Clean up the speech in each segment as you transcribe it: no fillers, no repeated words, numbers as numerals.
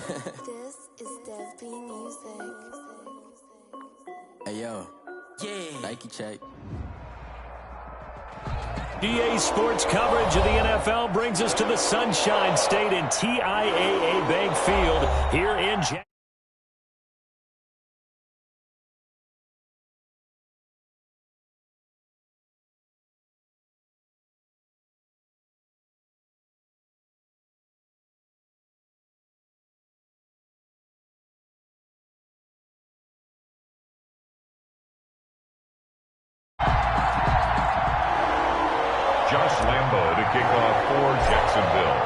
This is Dev B Music. Hey yo, yeah, Nike check. EA Sports coverage of the NFL brings us to the Sunshine State in TIAA Bank Field here in Jacksonville. Lambo to kick off for Jacksonville.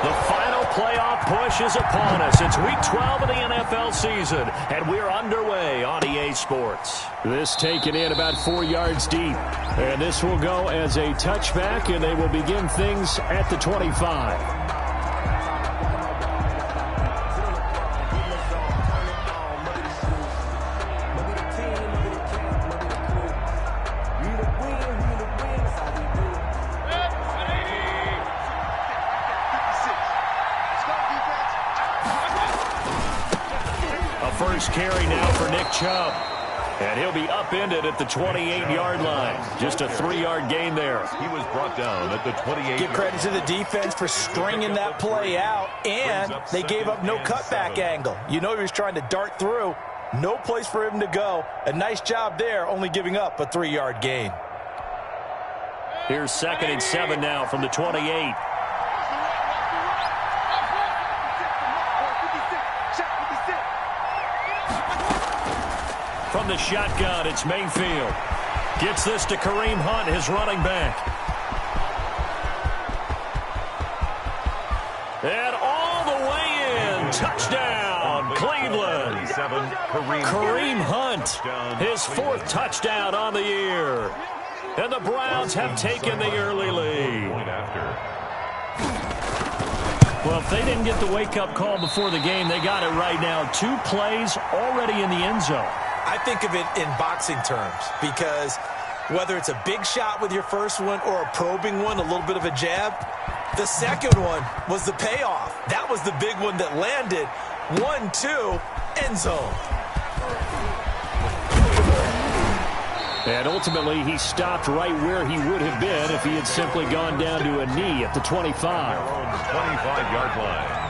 The final playoff push is upon us. It's week 12 of the NFL season, and we're underway on EA Sports. This taken in about 4 yards deep, and this will go as a touchback, and they will begin things at the 25. First carry now for Nick Chubb. And he'll be upended at the 28-yard line. Just a 3-yard gain there. He was brought down at the 28. Give credit to the defense for stringing that play out, and they gave up no cutback angle. You know he was trying to dart through. No place for him to go. A nice job there, only giving up a 3-yard gain. Here's 2nd and 7 now from the 28. From the shotgun, it's Mayfield. Gets this to Kareem Hunt, his running back. And all the way in. Touchdown, Cleveland. Kareem Hunt, his 4th touchdown on the year. And the Browns have taken the early lead. Well, if they didn't get the wake-up call before the game, they got it right now. 2 plays already in the end zone. I think of it in boxing terms because whether it's a big shot with your first one or a probing one, a little bit of a jab, the second one was the payoff. That was the big one that landed. 1-2, end zone. And ultimately, he stopped right where he would have been if he had simply gone down to a knee at the 25. 25-yard line.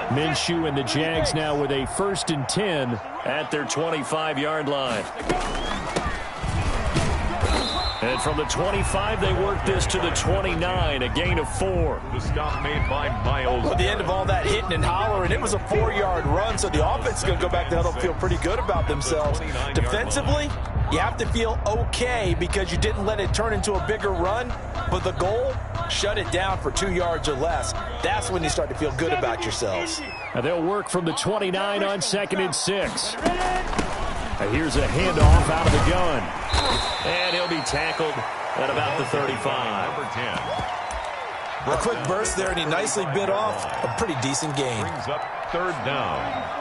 Minshew and the Jags now with a 1st and 10 at their 25-yard line. And from the 25, they work this to the 29, a gain of 4. The stop made by Miles. Well, at the end of all that hitting and hollering, it was a 4-yard run, so the offense is going to go back to huddle, feel pretty good about themselves. Defensively, you have to feel okay because you didn't let it turn into a bigger run, but the goal, shut it down for 2 yards or less. That's when you start to feel good about yourselves. Now they'll work from the 29 on 2nd and 6. Now here's a handoff out of the gun. And he'll be tackled at about the 35. Number 10. A quick burst there, and he nicely bit off a pretty decent gain. Brings up 3rd down.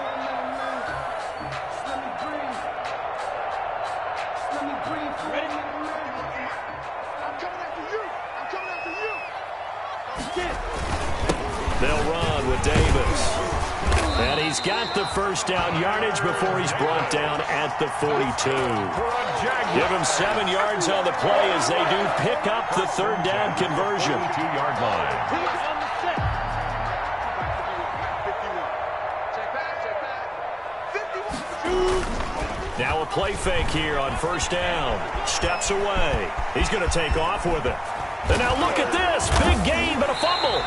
They'll run with Davis. And he's got the 1st down yardage before he's brought down at the 42. Give him 7 yards on the play as they do pick up the 3rd down conversion. 2-yard line. Now a play fake here on 1st down. Steps away. He's going to take off with it. And now look at this. Big gain, but a fumble.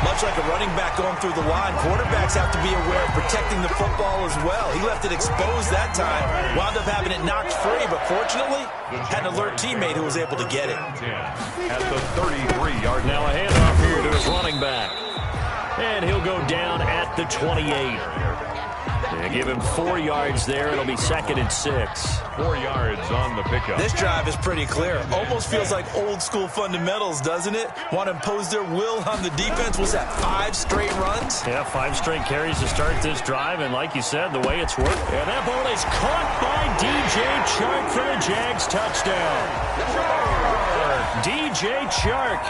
Much like a running back going through the line, quarterbacks have to be aware of protecting the football as well. He left it exposed that time, wound up having it knocked free, but fortunately, had an alert teammate who was able to get it. At the 33-yard line. Now a handoff here to his running back. And he'll go down at the 28. And give him 4 yards there. It'll be 2nd and 6. 4 yards on the pickup. This drive is pretty clear. Almost feels like old school fundamentals, doesn't it? Want to impose their will on the defense. Was that 5 straight runs? Yeah, 5 straight carries to start this drive. And like you said, the way it's worked. And that ball is caught by DJ Chark for the Jags touchdown. DJ Chark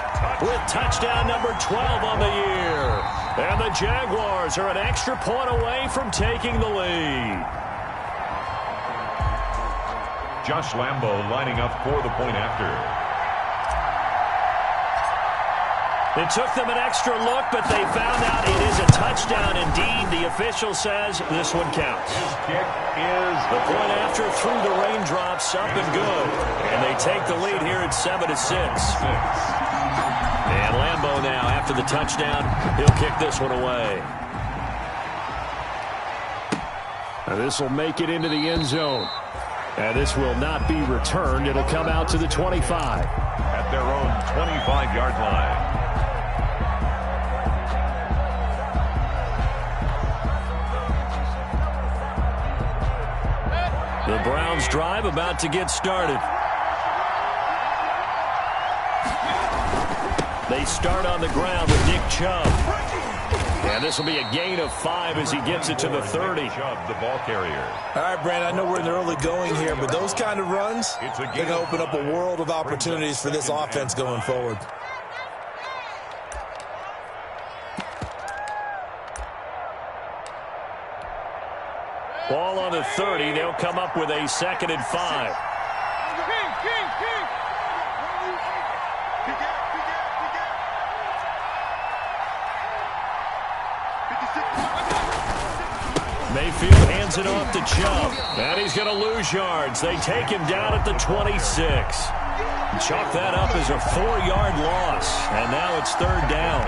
with touchdown number 12 on the year. And the Jaguars are an extra point away from taking the lead. Josh Lambo lining up for the point after. It took them an extra look, but they found out it is a touchdown indeed. The official says this one counts. His kick is the point after through the raindrops, up and good. And they take the lead here at 7-6. And Lambo now, after the touchdown, he'll kick this one away. Now this will make it into the end zone. And this will not be returned. It'll come out to the 25. At their own 25-yard line. The Browns drive about to get started. They start on the ground with Nick Chubb. And this will be a gain of 5 as he gets it to the 30. Chubb, the ball carrier. All right, Brandon, I know we're in the early going here, but those kind of runs, they're going to open up a world of opportunities for this offense going forward. Ball on the 30. They'll come up with a 2nd and 5. Mayfield hands it off to Chubb. And he's going to lose yards. They take him down at the 26. Chalk that up as a 4-yard loss. And now it's 3rd down.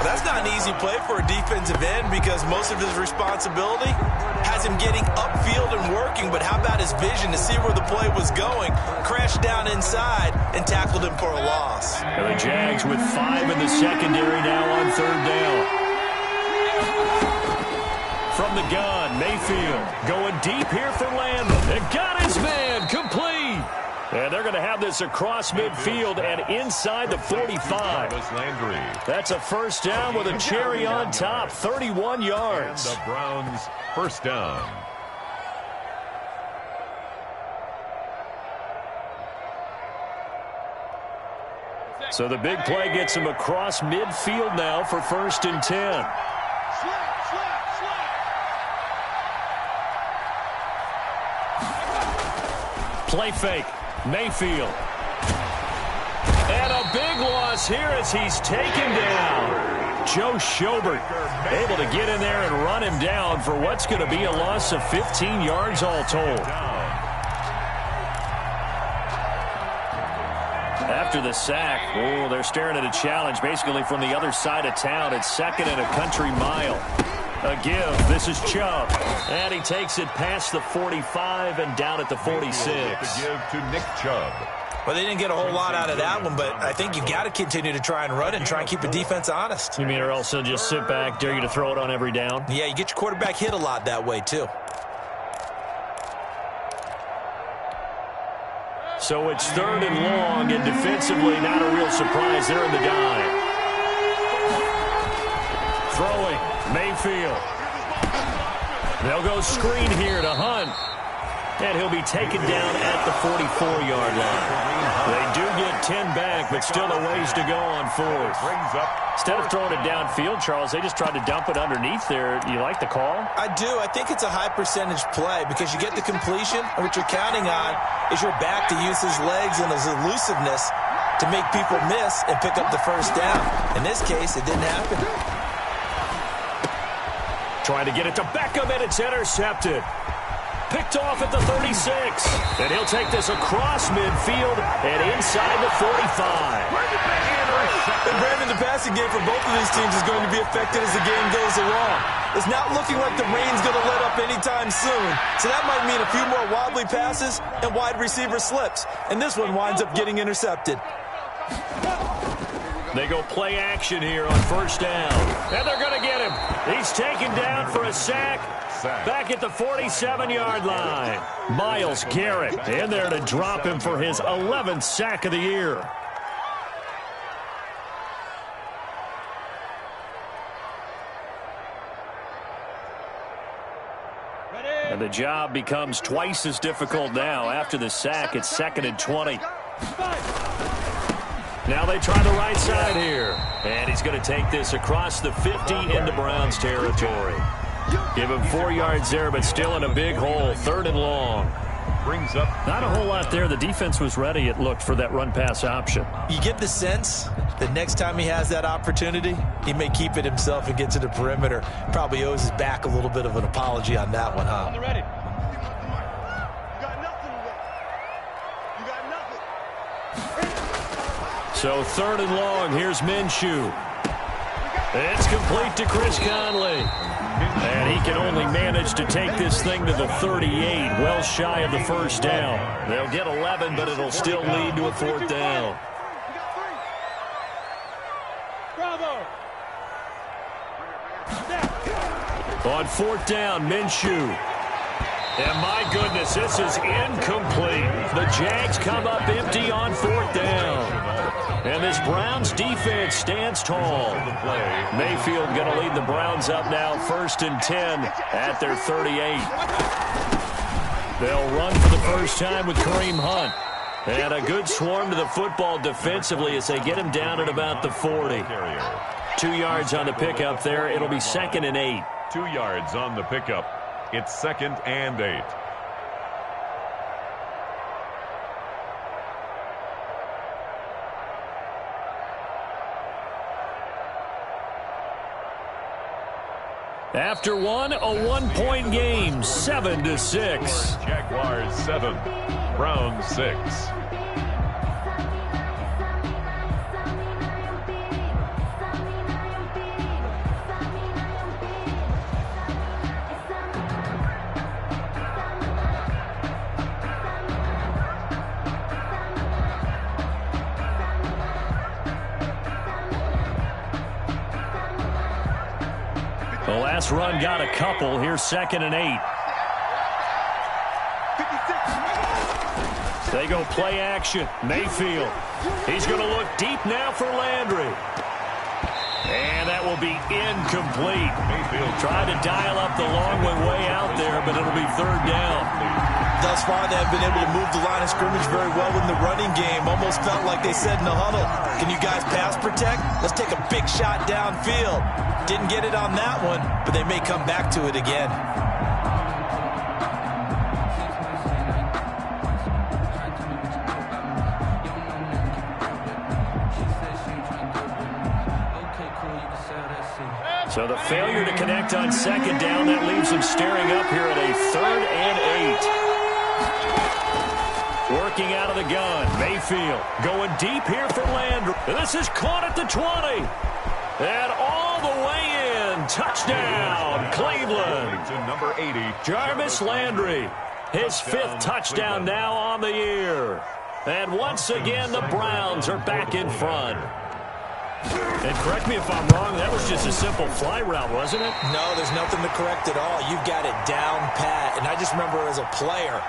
That's not an easy play for a defensive end because most of his responsibility has him getting upfield and working. But how about his vision to see where the play was going? Crashed down inside and tackled him for a loss. And the Jags with 5 in the secondary now on 3rd down. From the gun, Mayfield going deep here for Landon. And got his man complete. And they're going to have this across midfield and inside the 45. That's a 1st down with a cherry on top, 31 yards. And the Browns 1st down. So the big play gets him across midfield now for 1st and 10. Play fake. Mayfield. And a big loss here as he's taken down. Joe Schobert able to get in there and run him down for what's going to be a loss of 15 yards all told. After the sack, oh, they're staring at a challenge basically from the other side of town. It's 2nd and a country mile. A give. This is Chubb. And he takes it past the 45 and down at the 46. The give to Nick Chubb. Well, they didn't get a whole lot out of that one, but I think you've got to continue to try and run and try and keep the defense honest. You mean or else they'll just sit back, dare you to throw it on every down? Yeah, you get your quarterback hit a lot that way, too. So it's 3rd and long, and defensively not a real surprise. They're in the dive. Throwing. Mayfield. They'll go screen here to Hunt. And he'll be taken down at the 44-yard line. They do get 10 back, but still a ways to go on 4th. Instead of throwing it downfield, Charles, they just tried to dump it underneath there. Do you like the call? I do. I think it's a high-percentage play because you get the completion, and what you're counting on is your back to use his legs and his elusiveness to make people miss and pick up the 1st down. In this case, it didn't happen. Trying to get it to Beckham, and it's intercepted. Picked off at the 36. And he'll take this across midfield and inside the 45. And Brandon, the passing game for both of these teams is going to be affected as the game goes along. It's not looking like the rain's going to let up anytime soon. So that might mean a few more wobbly passes and wide receiver slips. And this one winds up getting intercepted. They go play action here on 1st down. And they're going to get him. He's taken down for a sack. Back at the 47-yard line. Myles Garrett in there to drop him for his 11th sack of the year. And And the job becomes twice as difficult now. After the sack, it's 2nd and 20. Now they try the right side here. And he's going to take this across the 50 into Browns territory. Give him 4 yards there, but still in a big hole. 3rd and long. Brings up. Not a whole lot there. The defense was ready, it looked, for that run-pass option. You get the sense that next time he has that opportunity, he may keep it himself and get to the perimeter. Probably owes his back a little bit of an apology on that one, huh? Ready. You got nothing today. You got nothing. So 3rd and long. Here's Minshew. It's complete to Chris Conley. And he can only manage to take this thing to the 38, well shy of the first down. They'll get 11, but it'll still lead to a 4th down. Bravo. On 4th down, Minshew. And my goodness, this is incomplete. The Jags come up empty on 4th down. And this Browns defense stands tall. Mayfield going to lead the Browns up now, 1st and 10 at their 38. They'll run for the first time with Kareem Hunt. And a good swarm to the football defensively as they get him down at about the 40. 2 yards on the pickup there. It'll be 2nd and 8. 2 yards on the pickup. It's 2nd and 8. After one, a 1-point game, 7-6. Jaguars 7, Browns 6. The last run got a couple. Here's 2nd and 8. They go play action. Mayfield. He's going to look deep now for Landry. And that will be incomplete. Mayfield tried to dial up the long way out there, but it'll be 3rd down. Thus far, they have been able to move the line of scrimmage very well in the running game. Almost felt like they said in the huddle, can you guys pass protect? Let's take a big shot downfield. Didn't get it on that one, but they may come back to it again. So the failure to connect on 2nd down, that leaves them staring up here at a 3rd and 8. Working out of the gun. Mayfield going deep here for Landry. This is caught at the 20. And all the way in. Touchdown, Cleveland. To number 80. Jarvis Landry. His 5th touchdown now on the year. And once again, the Browns are back in front. And correct me if I'm wrong, that was just a simple fly route, wasn't it? No, there's nothing to correct at all. You've got it down pat. And I just remember as a player,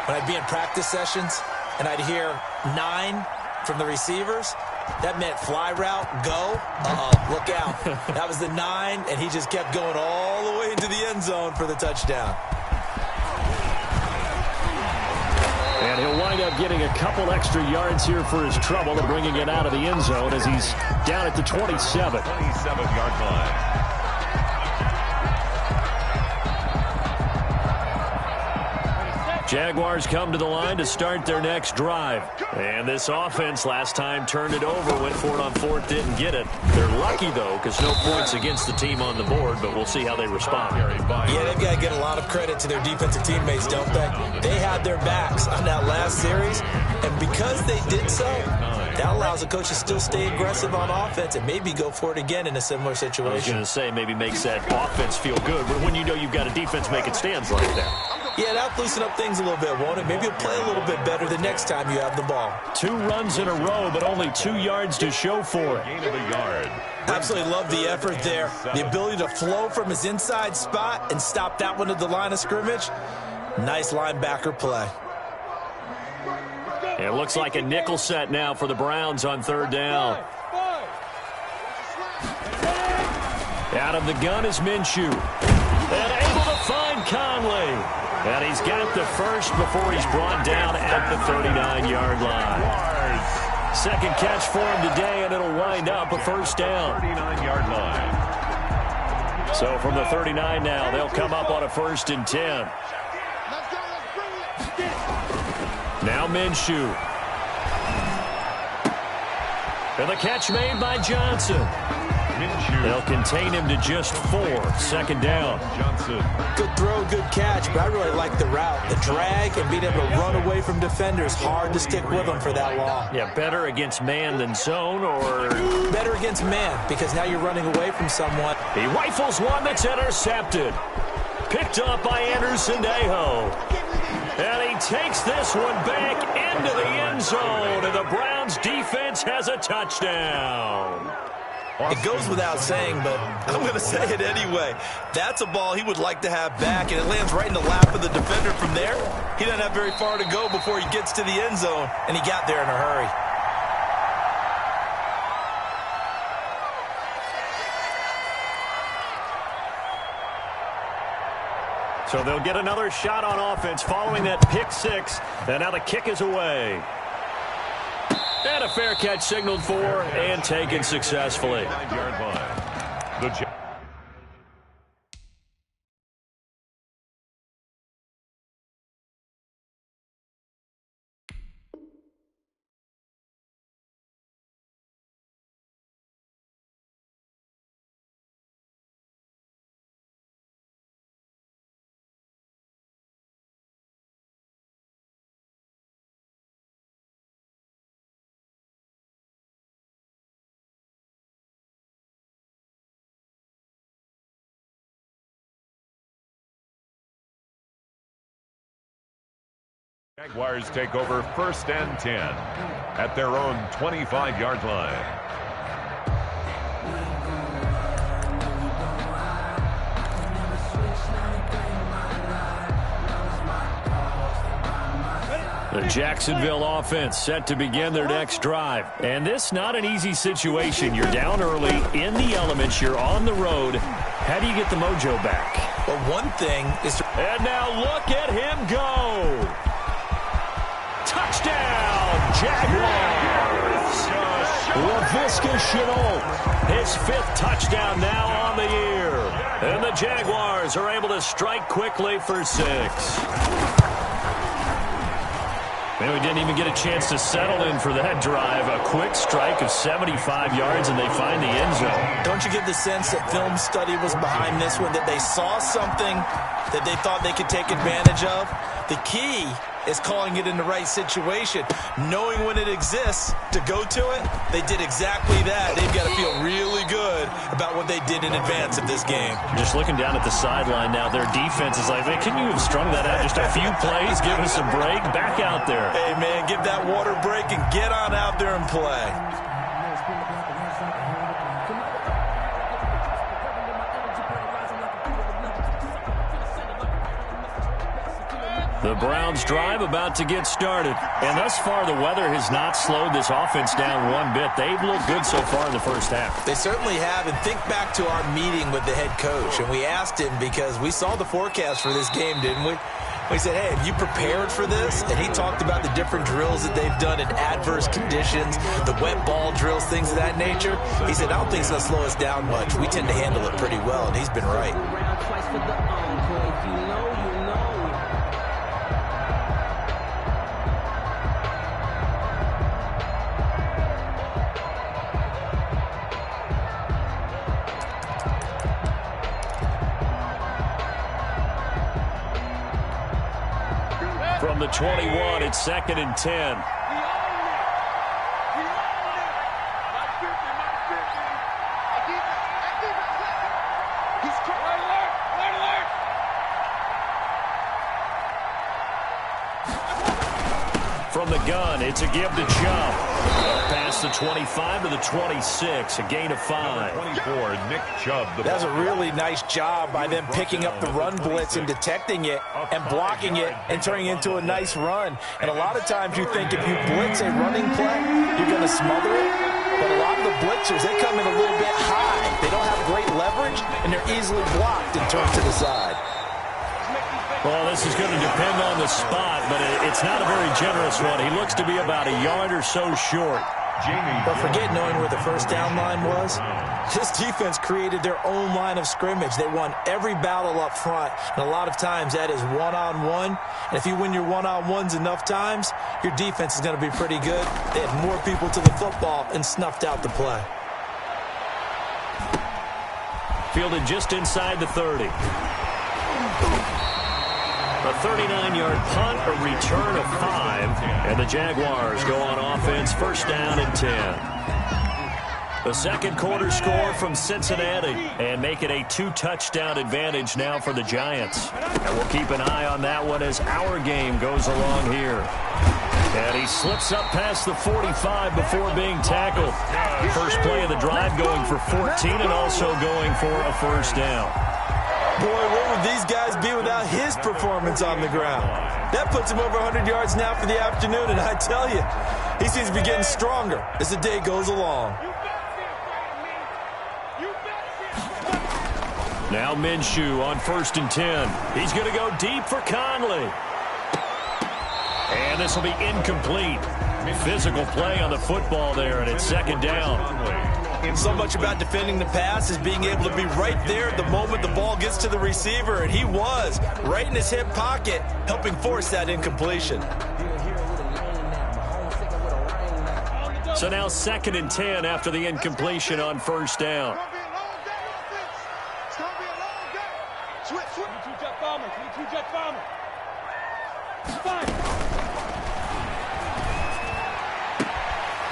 when I'd be in practice sessions and I'd hear 9 from the receivers, that meant fly route, go. Look out. That was the 9, and he just kept going all the way into the end zone for the touchdown. And he'll wind up getting a couple extra yards here for his trouble and bringing it out of the end zone as he's down at the 27. 27-yard line. Jaguars come to the line to start their next drive. And this offense last time turned it over, went for it on 4th, didn't get it. They're lucky, though, because no points against the team on the board, but we'll see how they respond. Yeah, they've got to get a lot of credit to their defensive teammates, don't they? They had their backs on that last series, and because they did so, that allows the coach to still stay aggressive on offense and maybe go for it again in a similar situation. I was going to say maybe makes that offense feel good, but when you know you've got a defense making stands like that. Yeah, that'll loosen up things a little bit, won't it? Maybe you'll play a little bit better the next time you have the ball. 2 runs in a row, but only 2 yards to show for it. Gain of a yard. Absolutely love the effort there. The ability to flow from his inside spot and stop that one at the line of scrimmage. Nice linebacker play. It looks like a nickel set now for the Browns on 3rd down. Out of the gun is Minshew. And able to find Conley. And he's got the first before he's brought down at the 39-yard line. Second catch for him today, and it'll wind up a first down. 39-yard line. So from the 39 now, they'll come up on a 1st and 10. Now Minshew. And the catch made by Johnson. They'll contain him to just 4. 2nd down. Johnson. Good throw, good catch, but I really like the route. The drag and being able to run away from defenders, hard to stick with them for that long. Yeah, better against man than zone, or better against man, because now you're running away from someone. He rifles one that's intercepted. Picked up by Anderson-Dejo. And he takes this one back into the end zone, and the Browns defense has a touchdown. It goes without saying, but I'm going to say it anyway. That's a ball he would like to have back, and it lands right in the lap of the defender from there. He doesn't have very far to go before he gets to the end zone, and he got there in a hurry. So they'll get another shot on offense following that pick 6, and now the kick is away. And a fair catch signaled for and taken successfully. 9-yard line. Jaguars take over 1st and 10 at their own 25-yard line. The Jacksonville offense set to begin their next drive. And this not an easy situation. You're down early, in the elements, you're on the road. How do you get the mojo back? Well, one thing is to... And now look at him go. Touchdown, Jaguars! LaVisca Chenault, his 5th touchdown now on the year. And the Jaguars are able to strike quickly for 6. Man, we didn't even get a chance to settle in for that drive. A quick strike of 75 yards, and they find the end zone. Don't you get the sense that film study was behind this one, that they saw something that they thought they could take advantage of? The key is calling it in the right situation, knowing when it exists to go to it. They did exactly that. They've got to feel really good about what they did in advance of this game. Just looking down at the sideline now, their defense is like, man, can you have strung that out just a few plays, give us a break, back out there. Hey, man, give that water break and get on out there and play. The Browns drive about to get started. And thus far, the weather has not slowed this offense down one bit. They've looked good so far in the first half. They certainly have. And think back to our meeting with the head coach. And we asked him, because we saw the forecast for this game, didn't we? We said, hey, have you prepared for this? And he talked about the different drills that they've done in adverse conditions, the wet ball drills, things of that nature. He said, I don't think it's going to slow us down much. We tend to handle it pretty well, and he's been right. From the 21, it's 2nd and 10. From the gun, it's a give to Chubb. Past the 25 to the 26, a gain of 5. 24, Nick Chubb. That's a really nice job by them picking up the run blitz and detecting it and blocking it and turning it into a nice run. And a lot of times you think if you blitz a running play, you're going to smother it. But a lot of the blitzers, they come in a little bit high. They don't have great leverage, and they're easily blocked and turned to the side. Well, this is going to depend on the spot, but it's not a very generous one. He looks to be about a yard or so short. But forget knowing where the first down line was. This defense created their own line of scrimmage. They won every battle up front, and a lot of times that is one-on-one. And if you win your one-on-ones enough times, your defense is going to be pretty good. They had more people to the football and snuffed out the play. Fielded just inside the 30. A 39-yard punt, a return of 5, and the Jaguars go on offense, first down and 10. The second quarter score from Cincinnati, and make it a 2-touchdown advantage now for the Giants. And we'll keep an eye on that one as our game goes along here. And he slips up past the 45 before being tackled. First play of the drive going for 14 and also going for a first down. Boy, where would these guys be without his performance on the ground? That puts him over 100 yards now for the afternoon, and I tell you, he seems to be getting stronger as the day goes along. Now Minshew on 1st and 10. He's going to go deep for Conley. And this will be incomplete. Physical play on the football there, and it's second down. So much about defending the pass is being able to be right there at the moment the ball gets to the receiver, and he was right in his hip pocket, helping force that incompletion. So now 2nd and 10 after the incompletion on first down.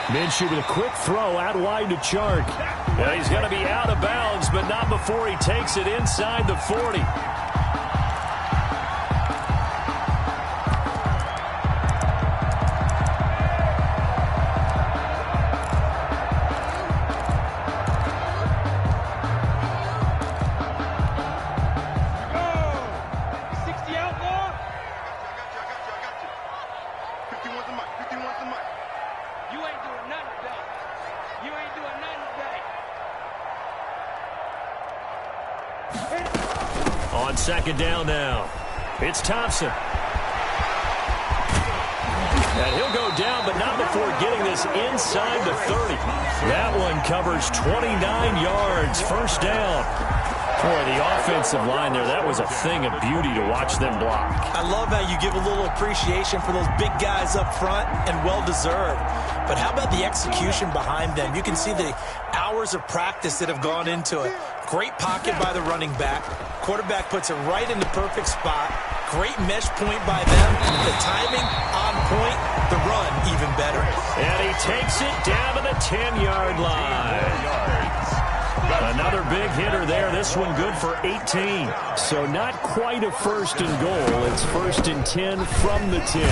Minshew with a quick throw out wide to Chark. And he's going to be out of bounds, but not before he takes it inside the 40. On second down now, it's Thompson. And he'll go down, but not before getting this inside the 30. That one covers 29 yards, first down. Boy, the offensive line there, that was a thing of beauty to watch them block. I love how you give a little appreciation for those big guys up front, and well-deserved. But how about the execution behind them? You can see the hours of practice that have gone into it. Great pocket by the running back. Quarterback puts it right in the perfect spot. Great mesh point by them. The timing on point. The run even better. And he takes it down to the 10-yard line. Another big hitter there. This one good for 18. So not quite a first and goal. It's 1st and 10 from the 10.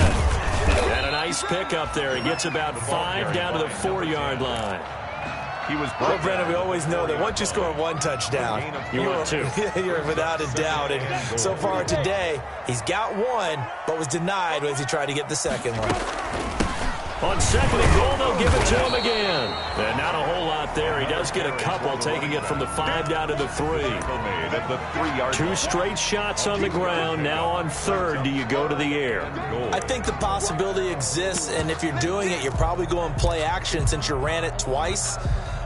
And a nice pick up there. He gets about 5 down to the 4-yard line. Well, Brennan, we always know that once you score one touchdown, you're 2. You're without a doubt. And so far today, he's got one, but was denied as he tried to get the second one. On 2nd and goal, they'll give it to him again. And not a whole lot there. He does get a couple, taking it from the 5 down to the 3. 2 straight shots on the ground. Now on 3rd, do you go to the air? I think the possibility exists, and if you're doing it, you're probably going play action since you ran it twice.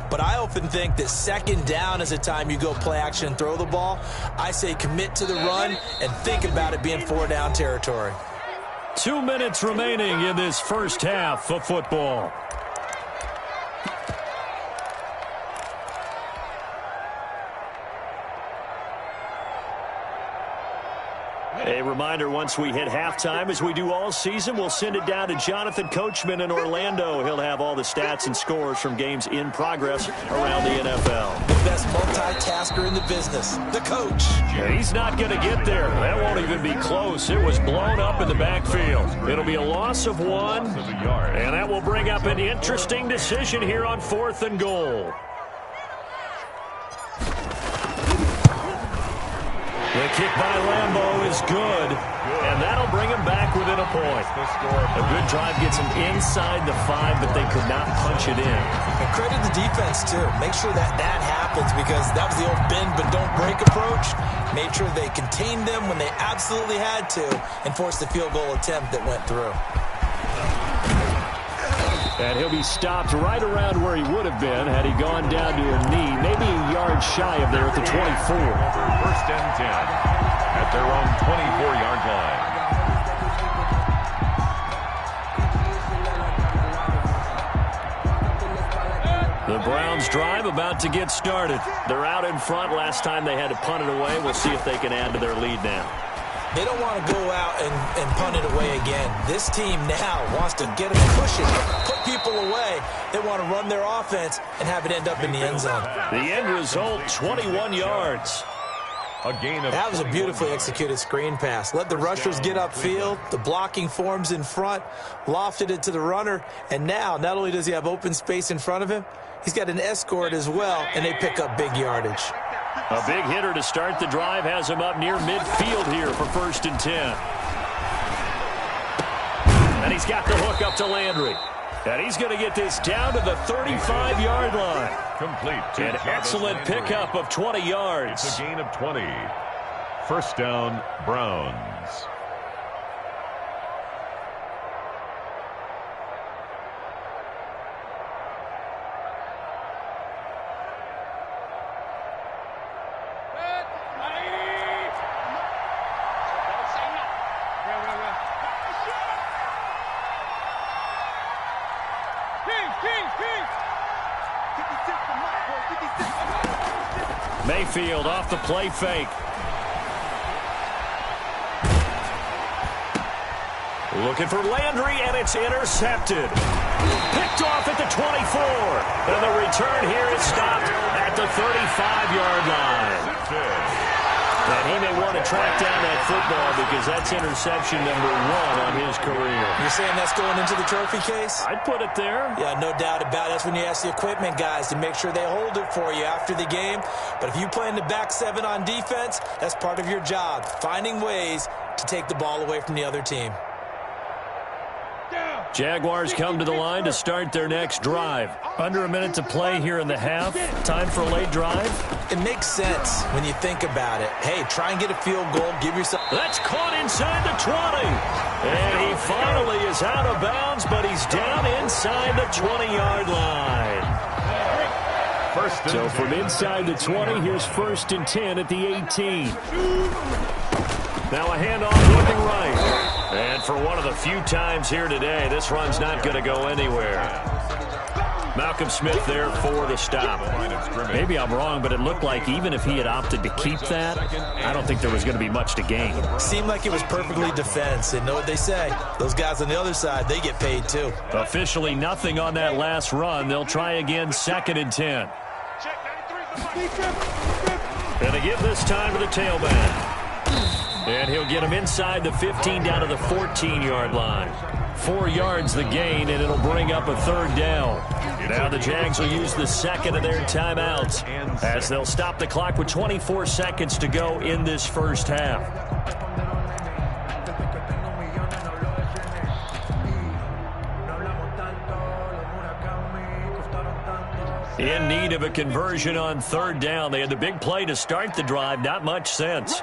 But I often think that 2nd down is a time you go play action and throw the ball. I say commit to the run and think about it being 4-down territory. 2 minutes remaining in this first half of football. A reminder, once we hit halftime, as we do all season, we'll send it down to Jonathan Coachman in Orlando. He'll have all the stats and scores from games in progress around the NFL. The best multitasker in the business, the coach. Yeah, he's not going to get there. That won't even be close. It was blown up in the backfield. It'll be a loss of 1, and that will bring up an interesting decision here on 4th and goal. The kick by Lambeau is good, and that'll bring him back within a point. A good drive gets him inside the 5, but they could not punch it in. And credit the defense, too. Make sure that happens, because that was the old bend but don't break approach. Made sure they contained them when they absolutely had to and forced the field goal attempt that went through. And he'll be stopped right around where he would have been had he gone down to a knee, maybe a yard shy of there at the 24. First and 10 at their own 24-yard line. The Browns drive about to get started. They're out in front. Last time they had to punt it away. We'll see if they can add to their lead now. They don't want to go out and punt it away again. This team now wants to get them pushing, put people away. They want to run their offense and have it end up in the end zone. The end result, 21 yards. That was a beautifully executed screen pass. Let the rushers get upfield. The blocking forms in front, lofted it to the runner, and now not only does he have open space in front of him, he's got an escort as well, and they pick up big yardage. A big hitter to start the drive has him up near midfield here for 1st and 10. And he's got the hook up to Landry. And he's going to get this down to the 35-yard line. Complete. An excellent pickup of 20 yards. It's a gain of 20. First down, Browns. Mayfield off the play fake. Looking for Landry, and it's intercepted. Picked off at the 24. And the return here is stopped at the 35-yard line. And he may want to track down that football because that's interception number 1 on his career. You're saying that's going into the trophy case? I'd put it there. Yeah, no doubt about it. That's when you ask the equipment guys to make sure they hold it for you after the game. But if you play in the back 7 on defense, that's part of your job, finding ways to take the ball away from the other team. Jaguars come to the line to start their next drive. Under a minute to play here in the half. Time for a late drive. It makes sense when you think about it. Hey, try and get a field goal. Give yourself... That's caught inside the 20. And he finally is out of bounds, but he's down inside the 20-yard line. So from inside the 20, here's 1st and 10 at the 18. Now a handoff looking right. And for one of the few times here today, this run's not going to go anywhere. Malcolm Smith there for the stop. Maybe I'm wrong, but it looked like even if he had opted to keep that, I don't think there was going to be much to gain. Seemed like it was perfectly defense. And know what they say? Those guys on the other side, they get paid too. Officially nothing on that last run. They'll try again 2nd and 10. And they give this time to the tailback. And he'll get him inside the 15 down to the 14-yard line. 4 yards the gain, and it'll bring up a 3rd down. Now the Jags will use the 2nd of their timeouts as they'll stop the clock with 24 seconds to go in this first half. In need of a conversion on 3rd down. They had the big play to start the drive. Not much sense.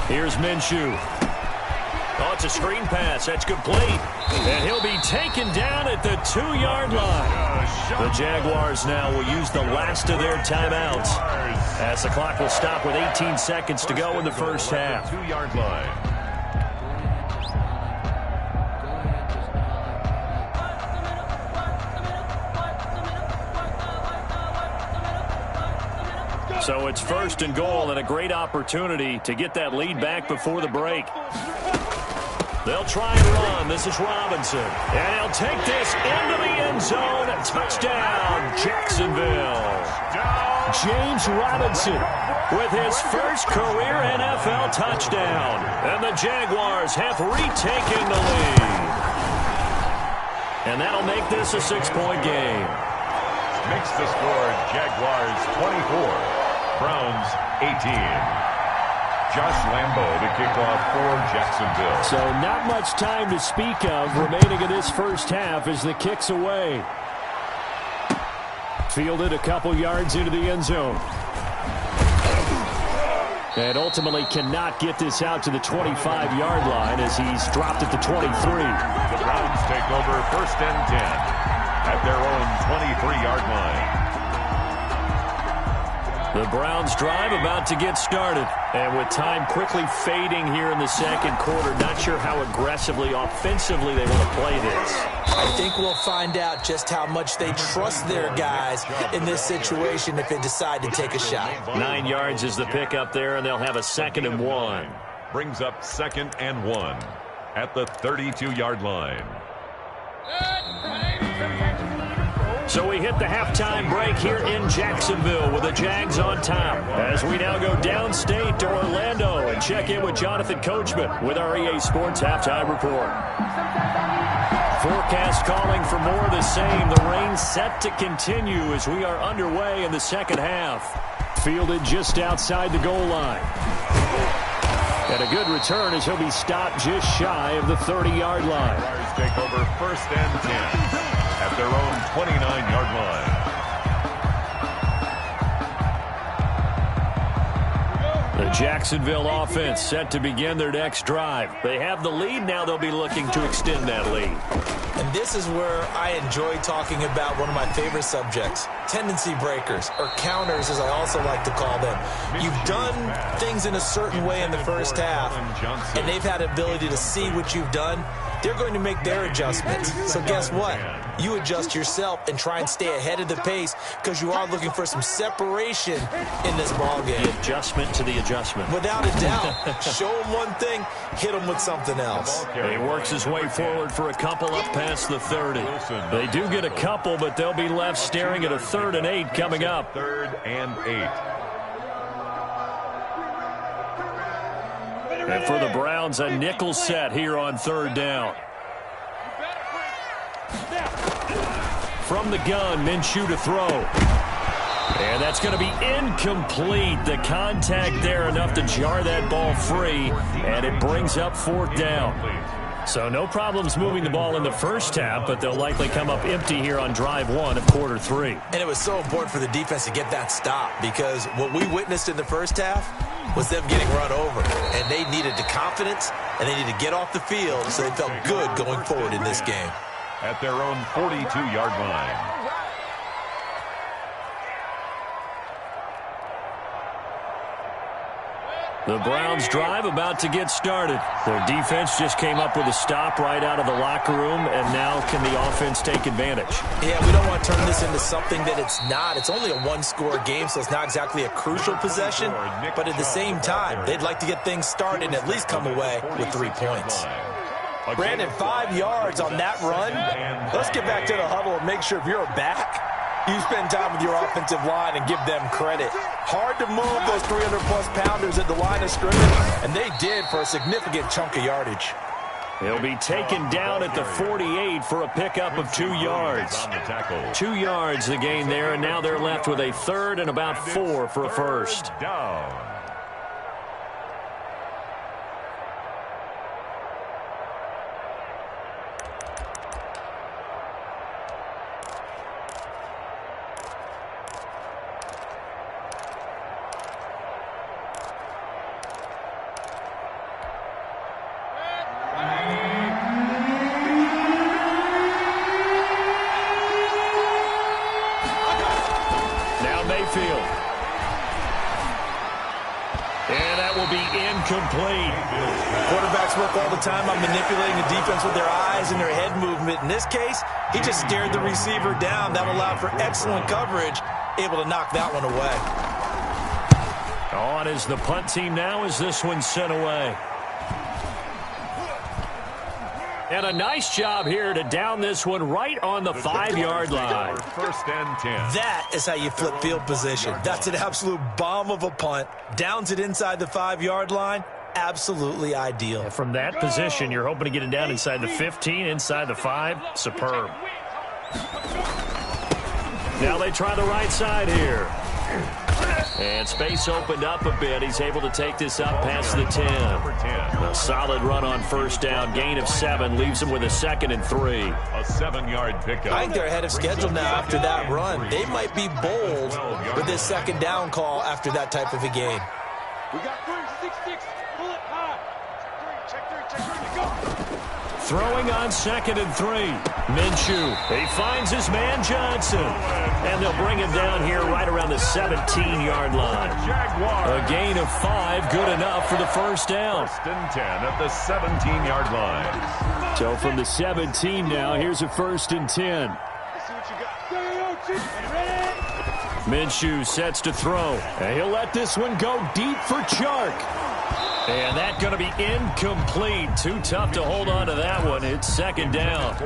Here's Minshew. Oh, it's a screen pass. That's complete. And he'll be taken down at the 2-yard line. The Jaguars now will use the last of their timeouts as the clock will stop with 18 seconds to go in the first half. 2-yard line. So it's 1st and goal and a great opportunity to get that lead back before the break. They'll try and run. This is Robinson. And he'll take this into the end zone. Touchdown, Jacksonville. James Robinson with his first career NFL touchdown. And the Jaguars have retaken the lead. And that'll make this a 6-point game. Makes the score Jaguars 24, Browns 18. Josh Lambo to kick off for Jacksonville. So not much time to speak of remaining in this first half as the kick's away. Fielded a couple yards into the end zone. And ultimately cannot get this out to the 25-yard line as he's dropped at the 23. The Browns take over 1st and 10 at their own 23-yard line. The Browns drive about to get started. And with time quickly fading here in the second quarter, not sure how aggressively, offensively they want to play this. I think we'll find out just how much they trust their guys in this situation if they decide to take a shot. 9 yards is the pickup there, and they'll have a 2nd and 1. Brings up 2nd and 1 at the 32-yard line. So we hit the halftime break here in Jacksonville with the Jags on top. As we now go downstate to Orlando and check in with Jonathan Coachman with our EA Sports Halftime Report. Forecast calling for more of the same. The rain set to continue as we are underway in the second half. Fielded just outside the goal line. And a good return as he'll be stopped just shy of the 30-yard line. Jaguars take over 1st and 10 at their own 29-yard line. The Jacksonville offense set to begin their next drive. They have the lead. Now they'll be looking to extend that lead. And this is where I enjoy talking about one of my favorite subjects, tendency breakers, or counters as I also like to call them. You've done things in a certain way in the first half, and they've had the ability to see what you've done. They're going to make their adjustments. So guess what? You adjust yourself and try and stay ahead of the pace because you are looking for some separation in this ballgame. The adjustment to the adjustment. Without a doubt. Show them one thing, hit them with something else. He works his way forward for a couple up past the 30. They do get a couple, but they'll be left staring at a 3rd and 8 coming up. 3rd and 8. And for the Browns, a nickel set here on 3rd down. From the gun, Minshew to throw. And that's going to be incomplete. The contact there enough to jar that ball free, and it brings up 4th down. So no problems moving the ball in the first half, but they'll likely come up empty here on drive 1 of quarter 3. And it was so important for the defense to get that stop because what we witnessed in the first half was them getting run over. And they needed the confidence, and they needed to get off the field so they felt good going forward in this game. At their own 42-yard line. The Browns drive about to get started. Their defense just came up with a stop right out of the locker room, and now can the offense take advantage? Yeah, we don't want to turn this into something that it's not. It's only a one-score game, so it's not exactly a crucial possession. But at the same time, they'd like to get things started and at least come away with 3 points. Brandon, 5 yards on that run. Let's get back to the huddle and make sure if you're back, you spend time with your offensive line and give them credit. Hard to move those 300-plus pounders at the line of scrimmage, and they did for a significant chunk of yardage. He'll be taken down at the 48 for a pickup of 2 yards. 2 yards the gain there, and now they're left with a 3rd and about 4 for a first. Down. Complete. Quarterbacks work all the time on manipulating the defense with their eyes and their head movement. In this case, he just stared the receiver down. That allowed for excellent coverage, able to knock that one away. On is the punt team now as this one's sent away. And a nice job here to down this one right on the 5-yard line. 1st and 10. That is how you flip field position. That's an absolute bomb of a punt. Downs it inside the 5-yard line. absolutely ideal. From that position, you're hoping to get it down inside the 15, inside the 5. Superb. Now they try the right side here. And space opened up a bit. He's able to take this up past the 10. A solid run on first down. Gain of 7 leaves him with a 2nd and 3. A 7-yard pickup. I think they're ahead of schedule now after that run. They might be bold with this second down call after that type of a game. We got 3, 6, 6. Pull it high. Check 3, go. Throwing on 2nd and 3. Minshew. He finds his man Johnson. And they'll bring him down here right around the 17-yard line. A gain of 5, good enough for the first down. 1st and 10 at the 17-yard line. So from the 17 now, here's a 1st and 10. Let's see what you got. Ready? Minshew sets to throw. And he'll let this one go deep for Chark. And that's going to be incomplete. Too tough to hold on to that one. It's 2nd down.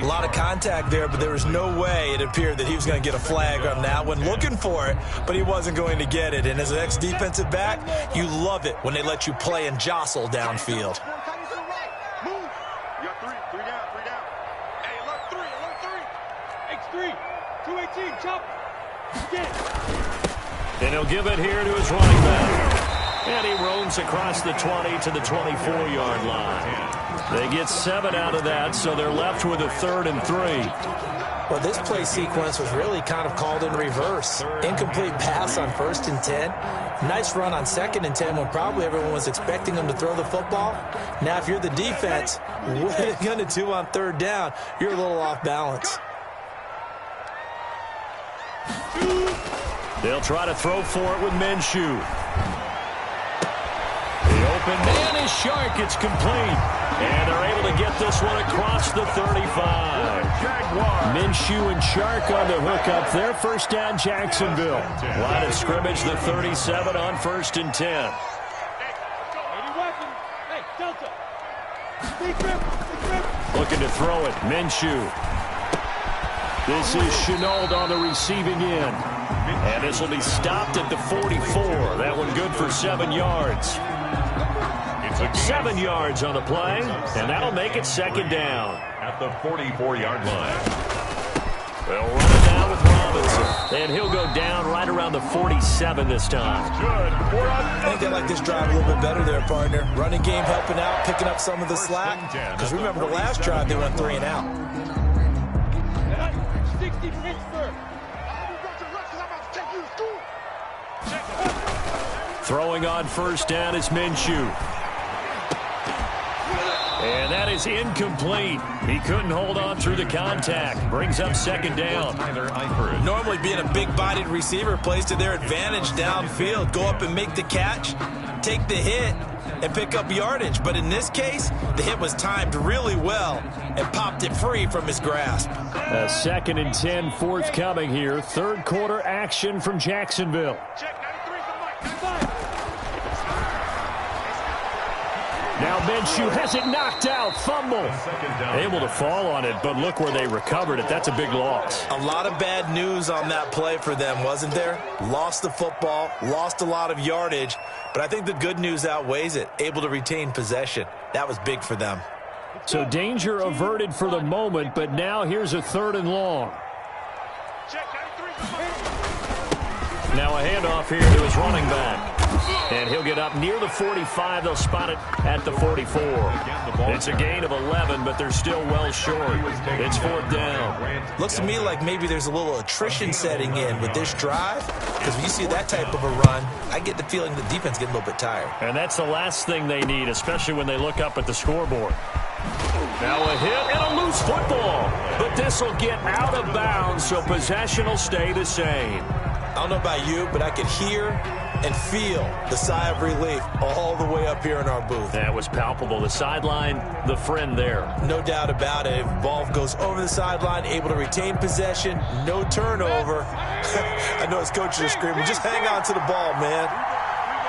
A lot of contact there, but there was no way it appeared that he was going to get a flag on that one. Looking for it, but he wasn't going to get it. And as an ex-defensive back, you love it when they let you play and jostle downfield. Move. You got 3 down. Hey, alert 3. X3. 218, chop. Get. And he'll give it here to his running back. And he roams across the 20 to the 24-yard line. They get 7 out of that, so they're left with a 3rd and 3. Well, this play sequence was really kind of called in reverse. Incomplete pass on 1st and 10. Nice run on 2nd and 10 when probably everyone was expecting him to throw the football. Now, if you're the defense, what are they going to do on 3rd down? You're a little off balance. They'll try to throw for it with Minshew. The open man is Chark. It's complete. And they're able to get this one across the 35. Minshew and Chark on the hook up there. First down, Jacksonville. Line of scrimmage, the 37 on 1st and 10. Any weapon. Hey, Delta. Big grip. Looking to throw it. Minshew. This is Chenault on the receiving end. And this will be stopped at the 44. That one good for 7 yards. 7 yards on the play, and that'll make it 2nd down. At the 44-yard line. They'll run it down with Robinson, and he'll go down right around the 47 this time. I think they like this drive a little bit better there, partner. Running game helping out, picking up some of the slack. Because remember, the last drive, they went 3 and out. 60 Pittsburgh. Throwing on 1st down is Minshew. And that is incomplete. He couldn't hold on through the contact. Brings up 2nd down. Normally being a big-bodied receiver plays to their advantage downfield. Go up and make the catch, take the hit, and pick up yardage. But in this case, the hit was timed really well and popped it free from his grasp. A 2nd and 10 forthcoming here. 3rd quarter action from Jacksonville. Check 93's the mic. Now Minshew has it knocked out. Fumble. Able to fall on it, but look where they recovered it. That's a big loss. A lot of bad news on that play for them, wasn't there? Lost the football, lost a lot of yardage, but I think the good news outweighs it. Able to retain possession. That was big for them. So danger averted for the moment, but now here's a 3rd and long. Check 93's the mic. Now a handoff here to his running back. And he'll get up near the 45. They'll spot it at the 44. It's a gain of 11, but they're still well short. It's 4th down. Looks to me like maybe there's a little attrition setting in with this drive, because when you see that type of a run, I get the feeling the defense getting a little bit tired. And that's the last thing they need, especially when they look up at the scoreboard. Now a hit and a loose football. But this will get out of bounds, so possession will stay the same. I don't know about you, but I could hear and feel the sigh of relief all the way up here in our booth. That was palpable. The sideline, the friend there. No doubt about it. If the ball goes over the sideline, able to retain possession, no turnover. I know his coaches are screaming, just hang on to the ball, man.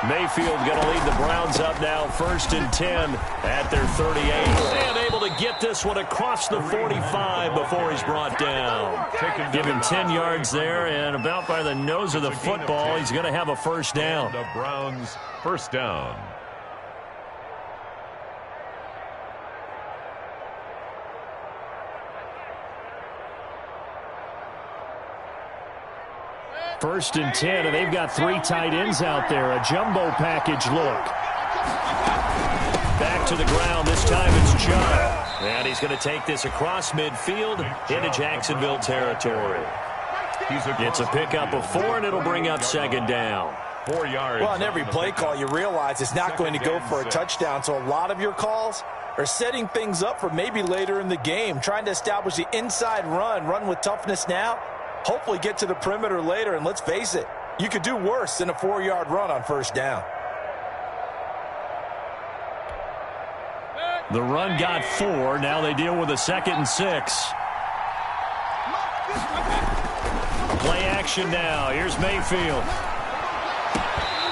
Mayfield going to lead the Browns up now, 1st and 10 at their 38. And able to get this one across the 45 before he's brought down. Give him 10 yards there, and about by the nose of the football, he's going to have a 1st down. The Browns 1st down. First and 10, and they've got 3 tight ends out there. A jumbo package look. Back to the ground. This time it's Chubb. And he's going to take this across midfield into Jacksonville territory. It's a pickup of 4, and it'll bring up second down. 4 yards. Well, on every play call, you realize it's not going to go for a touchdown. So a lot of your calls are setting things up for maybe later in the game, trying to establish the inside run with toughness now, hopefully get to the perimeter later. And let's face it, you could do worse than a 4-yard run on first down. The run got 4. Now they deal with a 2nd and 6. Play action now. Here's Mayfield.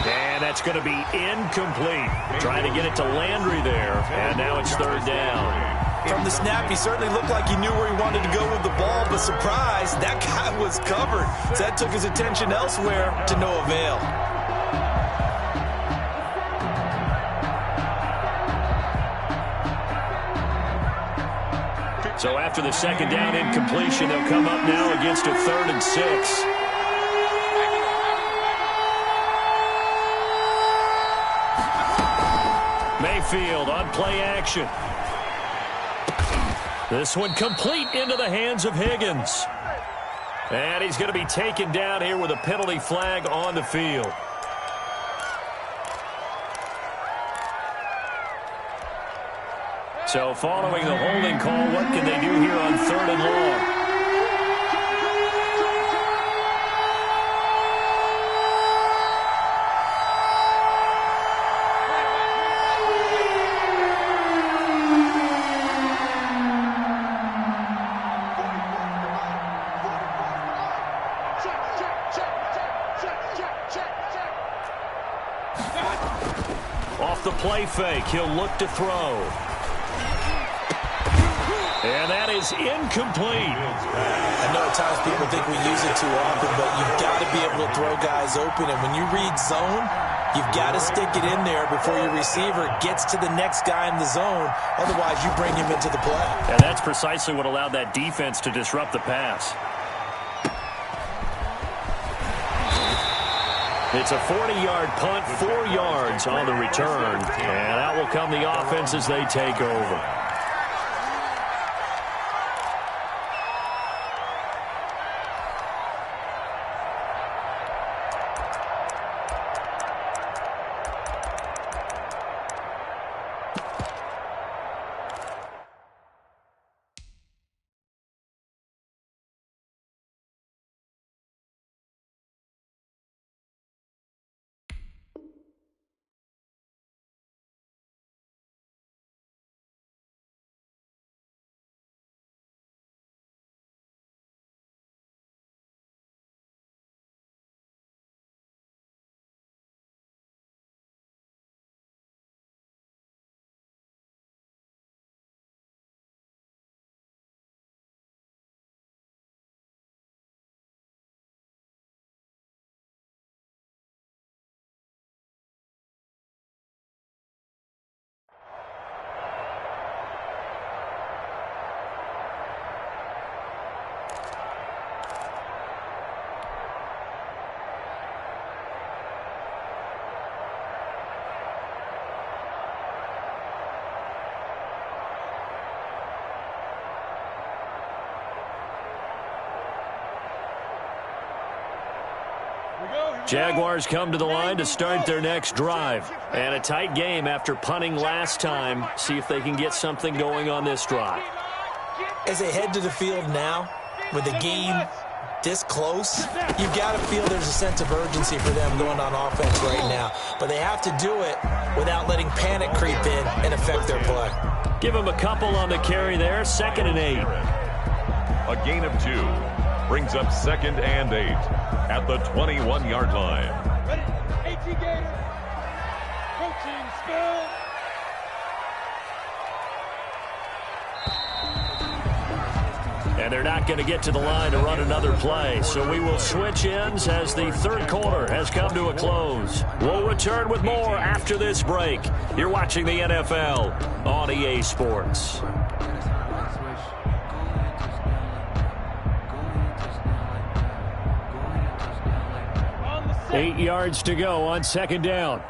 And that's going to be incomplete. Trying to get it to Landry there. And now it's 3rd down. From the snap, he certainly looked like he knew where he wanted to go with the ball, but surprise, that guy was covered. So that took his attention elsewhere to no avail. So after the 2nd down incompletion, they'll come up now against a 3rd and 6. Mayfield on play action. This one complete into the hands of Higgins. And he's going to be taken down here with a penalty flag on the field. So following the holding call, what can they do here on 3rd and long? Off the play fake, he'll look to throw. And that is incomplete. I know at times people think we use it too often, but you've got to be able to throw guys open. And when you read zone, you've got to stick it in there before your receiver gets to the next guy in the zone. Otherwise, you bring him into the play. And that's precisely what allowed that defense to disrupt the pass. It's a 40-yard punt, 4 yards on the return. And out will come the offense as they take over. Jaguars come to the line to start their next drive. And a tight game after punting last time. See if they can get something going on this drive. As they head to the field now, with the game this close, you've got to feel there's a sense of urgency for them going on offense right now. But they have to do it without letting panic creep in and affect their play. Give them a couple on the carry there. 2nd and 8. A gain of 2 brings up 2nd and 8 at the 21-yard line. Ready? 18 Gators. Coaching spill. And they're not going to get to the line to run another play. So we will switch ends as the 3rd quarter has come to a close. We'll return with more after this break. You're watching the NFL on EA Sports. 8 yards to go on second down.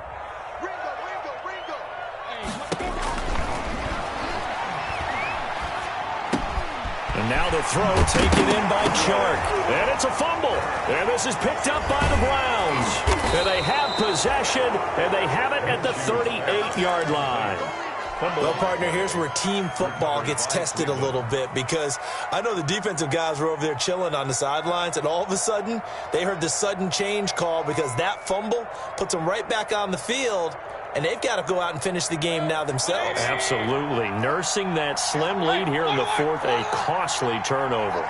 And now the throw taken in by Chark. And it's a fumble. And this is picked up by the Browns. And they have possession, and they have it at the 38-yard line. Well, partner, here's where team football gets tested a little bit, because I know the defensive guys were over there chilling on the sidelines, and all of a sudden they heard the sudden change call because that fumble puts them right back on the field, and they've got to go out and finish the game now themselves. Absolutely. Nursing that slim lead here in the fourth, a costly turnover.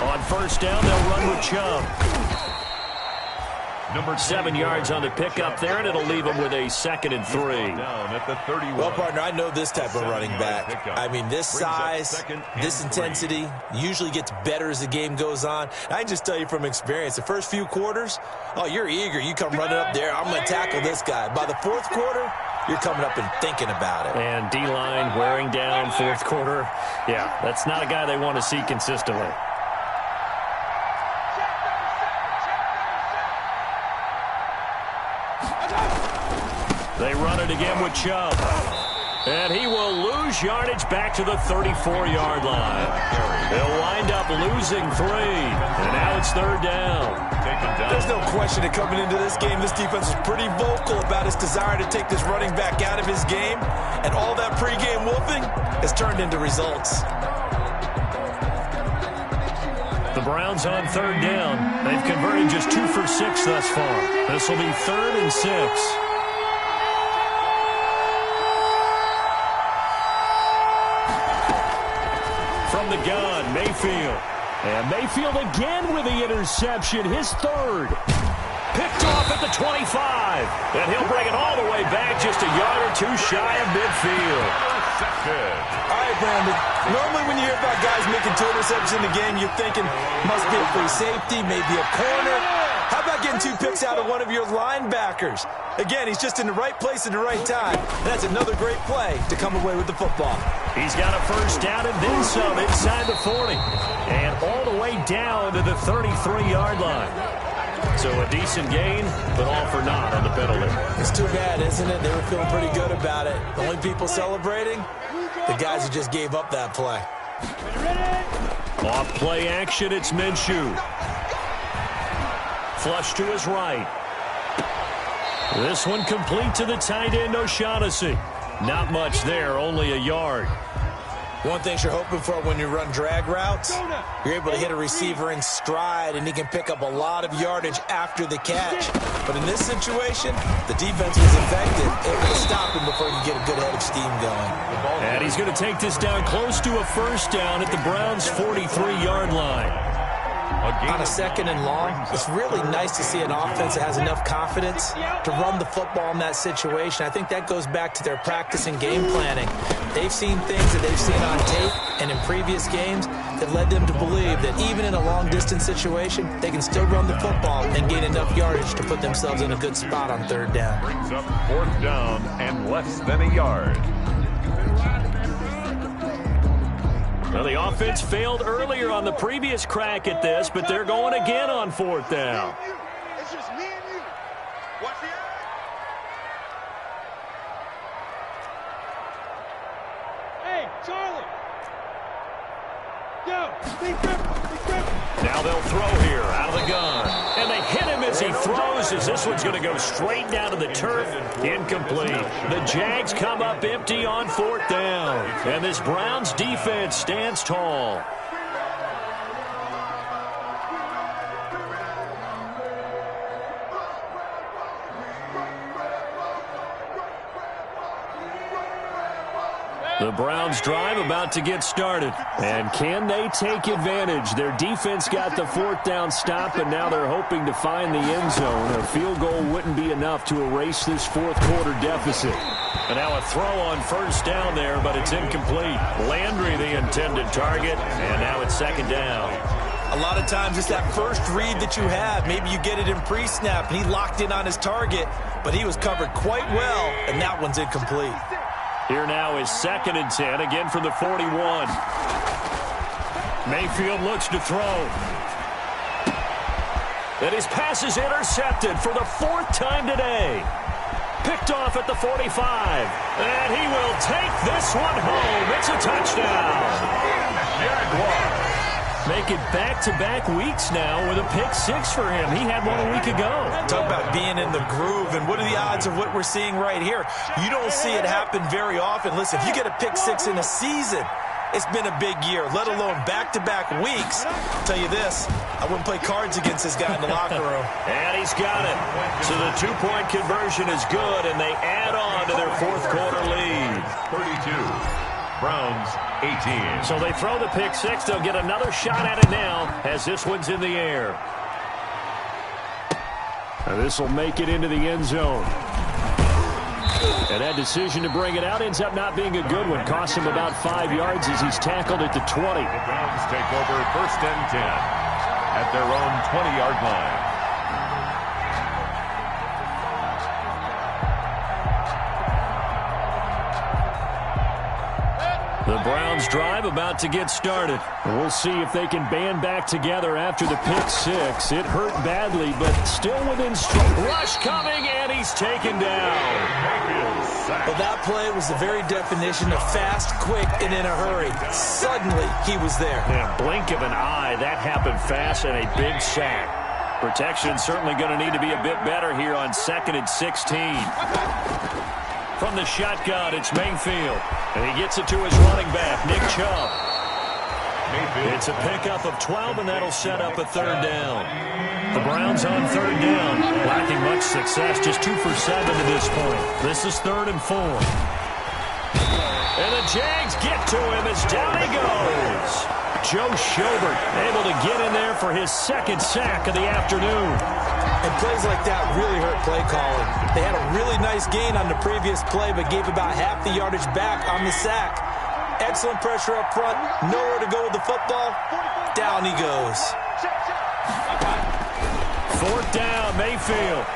On first down, they'll run with Chubb. 7 yards on the pickup there, and it'll leave them with a 2nd and 3. Well, partner, I know this type of running back. I mean, this size, this intensity usually gets better as the game goes on. I can just tell you from experience, the first few quarters, oh, you're eager. You come running up there, I'm going to tackle this guy. By the fourth quarter, you're coming up and thinking about it. And D-line wearing down fourth quarter. Yeah, that's not a guy they want to see consistently. They run it again with Chubb. And he will lose yardage back to the 34-yard line. They'll wind up losing 3. And now it's third down. There's no question that coming into this game, this defense was pretty vocal about its desire to take this running back out of his game. And all that pregame wolfing has turned into results. The Browns on third down. They've converted just 2 for 6 thus far. This will be 3rd and 6. From the gun, Mayfield. And Mayfield again with the interception, his 3rd. Picked off at the 25. And he'll bring it all the way back just a yard or 2 shy of midfield. All right, Brandon. Normally when you hear about guys making 2 interceptions in the game, you're thinking must be a free safety, maybe a corner. How about getting 2 picks out of one of your linebackers? Again, he's just in the right place at the right time. And that's another great play to come away with the football. He's got a first down and then some inside the 40. And all the way down to the 33-yard line. So a decent gain, but all for naught on the penalty. It's too bad, isn't it? They were feeling pretty good about it. The only people celebrating, the guys who just gave up that play. Off play action, it's Minshew. Flush to his right. This one complete to the tight end, O'Shaughnessy. Not much there, only a yard. One thing you're hoping for when you run drag routes, you're able to hit a receiver in stride, and he can pick up a lot of yardage after the catch. But in this situation, the defense was effective, able to stop him before he could get a good head of steam going. And he's going to take this down close to a first down at the Browns' 43-yard line. On a 2nd and long, it's really nice to see an offense that has enough confidence to run the football in that situation. I think that goes back to their practice and game planning. They've seen things that they've seen on tape and in previous games that led them to believe that even in a long-distance situation, they can still run the football and gain enough yardage to put themselves in a good spot on 3rd down. Brings up 4th down and less than a yard. Well, the offense failed earlier on the previous crack at this, but they're going again on 4th down. It's just me and you. Watch the eye. Hey, Charlie. Yo, be grip. Now they'll throw here out of the gun. And they hit him as he throws, as this one's going to go straight down to the turf. Incomplete. The Jags come up empty on 4th down. And this Browns defense stands tall. The Browns drive about to get started. And can they take advantage? Their defense got the 4th down stop, and now they're hoping to find the end zone. A field goal wouldn't be enough to erase this 4th quarter deficit. And now a throw on first down there, but it's incomplete. Landry the intended target, and now it's 2nd down. A lot of times it's that first read that you have. Maybe you get it in pre-snap, and he locked in on his target, but he was covered quite well, and that one's incomplete. Here now is 2nd and 10, again from the 41. Mayfield looks to throw. And his pass is intercepted for the 4th time today. Picked off at the 45. And he will take this one home. It's a touchdown. Jaguars make it back-to-back weeks now with a pick 6 for him. He had one a week ago. Talk about being in the groove, and what are the odds of what we're seeing right here? You don't see it happen very often. Listen, if you get a pick 6 in a season, it's been a big year, let alone back-to-back weeks. I'll tell you this, I wouldn't play cards against this guy in the locker room. And he's got it. So the 2-point conversion is good, and they add on to their 4th quarter lead. 32. Browns 18. So they throw the pick 6. They'll get another shot at it now as this one's in the air. And this will make it into the end zone. And that decision to bring it out ends up not being a good one. Costs him about 5 yards as he's tackled at the 20. The Browns take over 1st and 10 at their own 20-yard line. The Browns drive about to get started. We'll see if they can band back together after the pick 6. It hurt badly, but still within stroke. Rush coming, and he's taken down. Well, that play was the very definition of fast, quick, and in a hurry. Suddenly, he was there. In a blink of an eye, that happened fast, and a big sack. Protection certainly going to need to be a bit better here on 2nd and 16. From the shotgun, it's Mayfield. And he gets it to his running back, Nick Chubb. It's a pickup of 12, and that'll set up a 3rd down. The Browns on 3rd down, lacking much success, just 2 for 7 to this point. This is 3rd and 4. And the Jags get to him as down he goes. Joe Schobert able to get in there for his 2nd sack of the afternoon. And plays like that really hurt play calling. They had a really nice gain on the previous play, but gave about half the yardage back on the sack. Excellent pressure up front. Nowhere to go with the football. Down he goes. 4th down, Mayfield.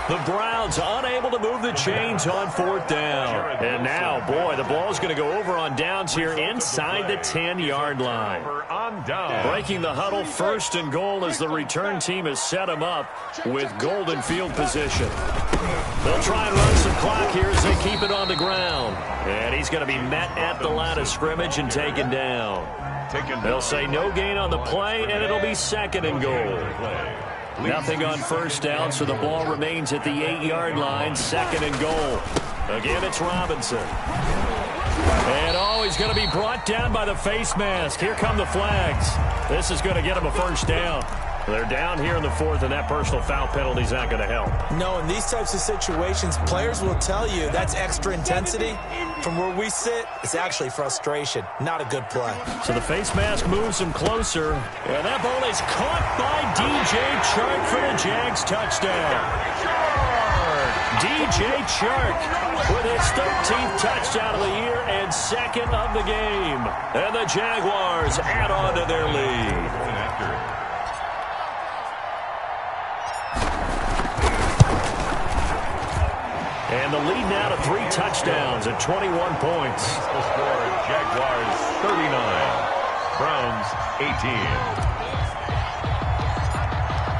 The Browns unable to move the chains on 4th down. And now, boy, the ball's going to go over on downs here inside the 10-yard line. Breaking the huddle, 1st and goal as the return team has set him up with golden field position. They'll try and run some clock here as they keep it on the ground. And he's going to be met at the line of scrimmage and taken down. They'll say no gain on the play, and it'll be 2nd and goal. Nothing on 1st down, so the ball remains at the 8-yard line, 2nd and goal. Again, it's Robinson. And he's going to be brought down by the face mask. Here come the flags. This is going to get him a 1st down. They're down here in the 4th, and that personal foul penalty is not going to help. No, in these types of situations, players will tell you that's extra intensity. From where we sit, it's actually frustration. Not a good play. So the face mask moves him closer, and that ball is caught by DJ Chark for the Jags touchdown. DJ Chark with his 13th touchdown of the year and 2nd of the game. And the Jaguars add on to their lead. And the lead now to 3 touchdowns at 21 points. The score, Jaguars 39, Browns 18.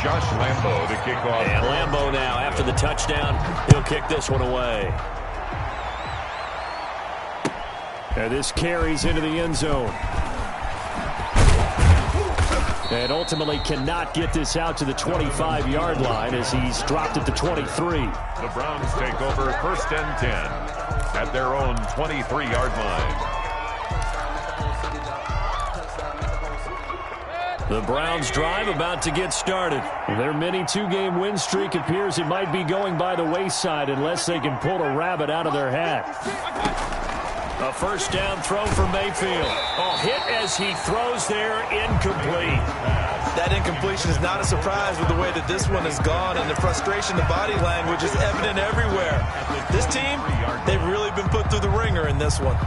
Josh Lambo to kick off. And Lambo now, after the touchdown, he'll kick this one away. And this carries into the end zone. And ultimately cannot get this out to the 25-yard line as he's dropped at the 23. The Browns take over 1st and 10 at their own 23-yard line. The Browns drive about to get started. Their mini 2-game win streak appears it might be going by the wayside unless they can pull a rabbit out of their hat. A 1st down throw for Mayfield. Oh, hit as he throws there, incomplete. That incompletion is not a surprise with the way that this one has gone, and the frustration, the body language is evident everywhere. This team, they've really been put through the ringer in this one.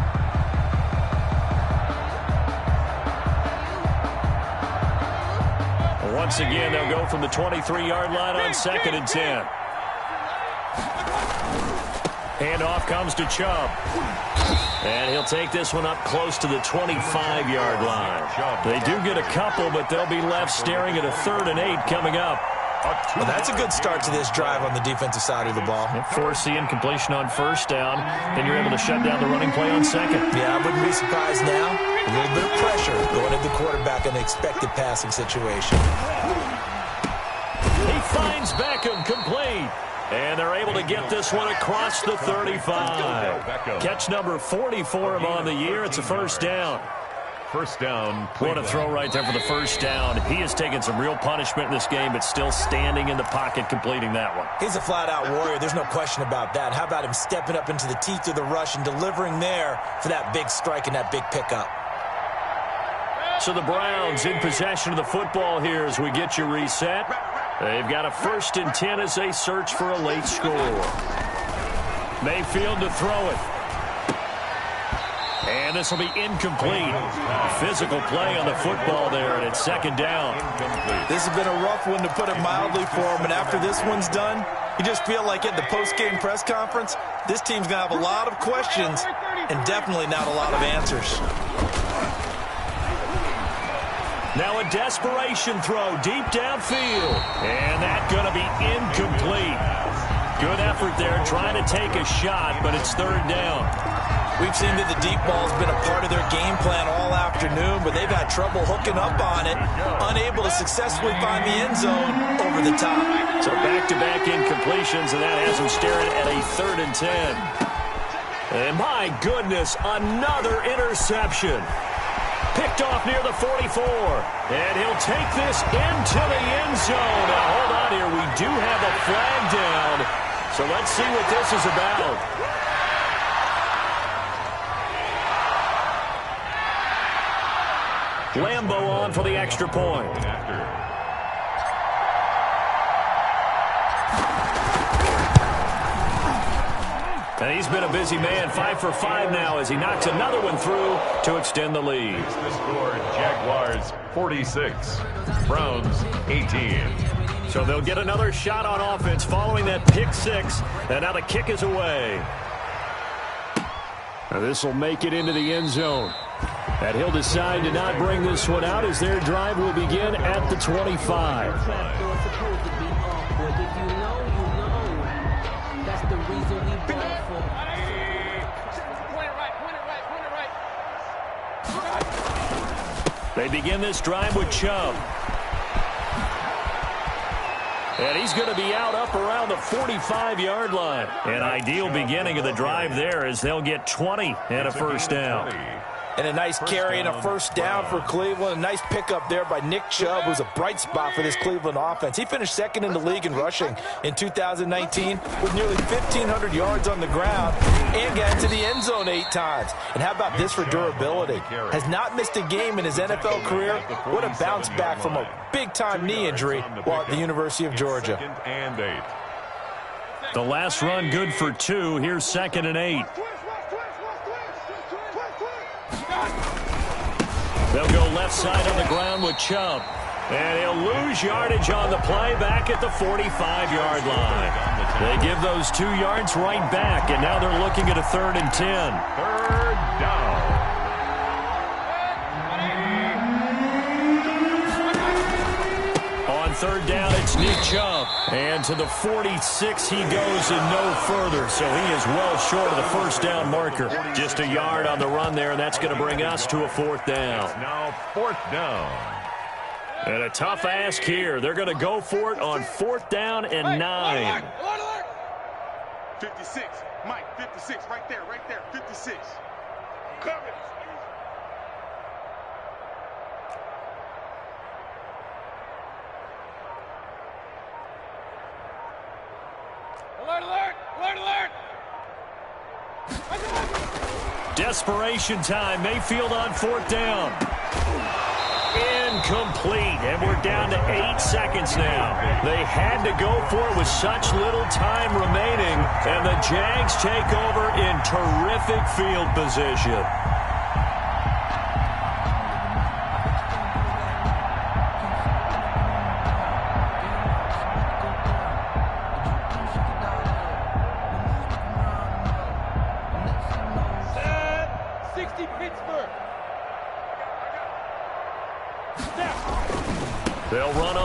Once again, they'll go from the 23-yard line on 2nd and 10. Handoff comes to Chubb. And he'll take this one up close to the 25-yard line. They do get a couple, but they'll be left staring at a 3rd and 8 coming up. Well, that's a good start to this drive on the defensive side of the ball. Force the incompletion on 1st down, and you're able to shut down the running play on 2nd. Yeah, I wouldn't be surprised now. A little bit of pressure going at the quarterback in the expected passing situation. He finds Beckham complete. And they're able to get this one across the 35. Catch number 40 for him on the year. It's a 1st down. 1st down. What a throw right there for the 1st down. He has taken some real punishment in this game, but still standing in the pocket completing that one. He's a flat-out warrior. There's no question about that. How about him stepping up into the teeth of the rush and delivering there for that big strike and that big pickup? So the Browns in possession of the football here as we get you reset. They've got a 1st and 10 as they search for a late score. Mayfield to throw it. And this will be incomplete. Physical play on the football there, and it's 2nd down. This has been a rough one, to put it mildly, for him. And after this one's done, you just feel like at the post-game press conference, this team's going to have a lot of questions and definitely not a lot of answers. Now a desperation throw deep downfield. And that's going to be incomplete. Good effort there trying to take a shot, but it's 3rd down. We've seen that the deep ball's been a part of their game plan all afternoon, but they've had trouble hooking up on it, unable to successfully find the end zone over the top. So back-to-back incompletions, and that has them staring at a 3rd and 10. And my goodness, another interception. Picked off near the 44. And he'll take this into the end zone. Now, hold on here. We do have a flag down. So let's see what this is about. Lambo on for the extra point. And he's been a busy man, 5 for 5 now as he knocks another one through to extend the lead. The score, Jaguars 46, Browns 18. So they'll get another shot on offense following that pick 6, and now the kick is away. Now this will make it into the end zone. And he'll decide to not bring this one out as their drive will begin at the 25. They begin this drive with Chubb. And he's going to be out up around the 45-yard line. An ideal beginning of the drive there as they'll get 20 and a 1st down. And a nice carry and a 1st down for Cleveland. A nice pickup there by Nick Chubb, who's a bright spot for this Cleveland offense. He finished 2nd in the league in rushing in 2019 with nearly 1,500 yards on the ground and got into the end zone 8 times. And how about this for durability? Has not missed a game in his NFL career. What a bounce back from a big-time knee injury while at the University of Georgia. The last run good for 2. Here's 2nd and 8. They'll go left side on the ground with Chubb. And he'll lose yardage on the play back at the 45-yard line. They give those 2 yards right back, and now they're looking at a 3rd and 10. 3rd down. On 3rd down, it's Nick Chubb. And to the 46 he goes and no further. So he is well short of the 1st down marker. Just a yard on the run there, and that's going to bring us to a 4th down. It's now 4th down. And a tough ask here. They're going to go for it on 4th down and 9. 56. Mike, 56. Right there, 56. Cover it. Alert, alert! Alert, alert! Desperation time. Mayfield on 4th down. Incomplete. And we're down to 8 seconds now. They had to go for it with such little time remaining. And the Jags take over in terrific field position.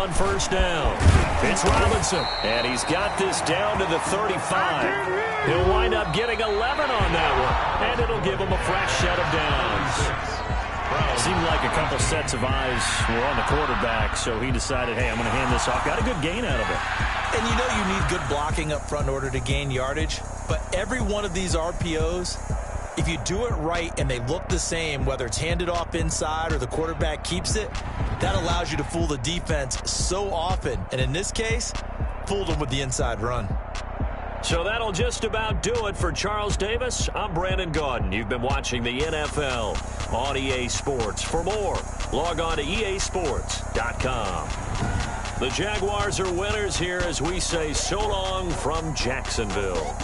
on first down. It's Robinson, and he's got this down to the 35. He'll wind up getting 11 on that one, and it'll give him a fresh set of downs. Seemed like a couple sets of eyes were on the quarterback, so he decided, hey, I'm going to hand this off. Got a good gain out of it. And you know you need good blocking up front in order to gain yardage, but every one of these RPOs, if you do it right and they look the same, whether it's handed off inside or the quarterback keeps it, that allows you to fool the defense so often. And in this case, fooled them with the inside run. So that'll just about do it for Charles Davis. I'm Brandon Gaudin. You've been watching the NFL on EA Sports. For more, log on to easports.com. The Jaguars are winners here as we say so long from Jacksonville.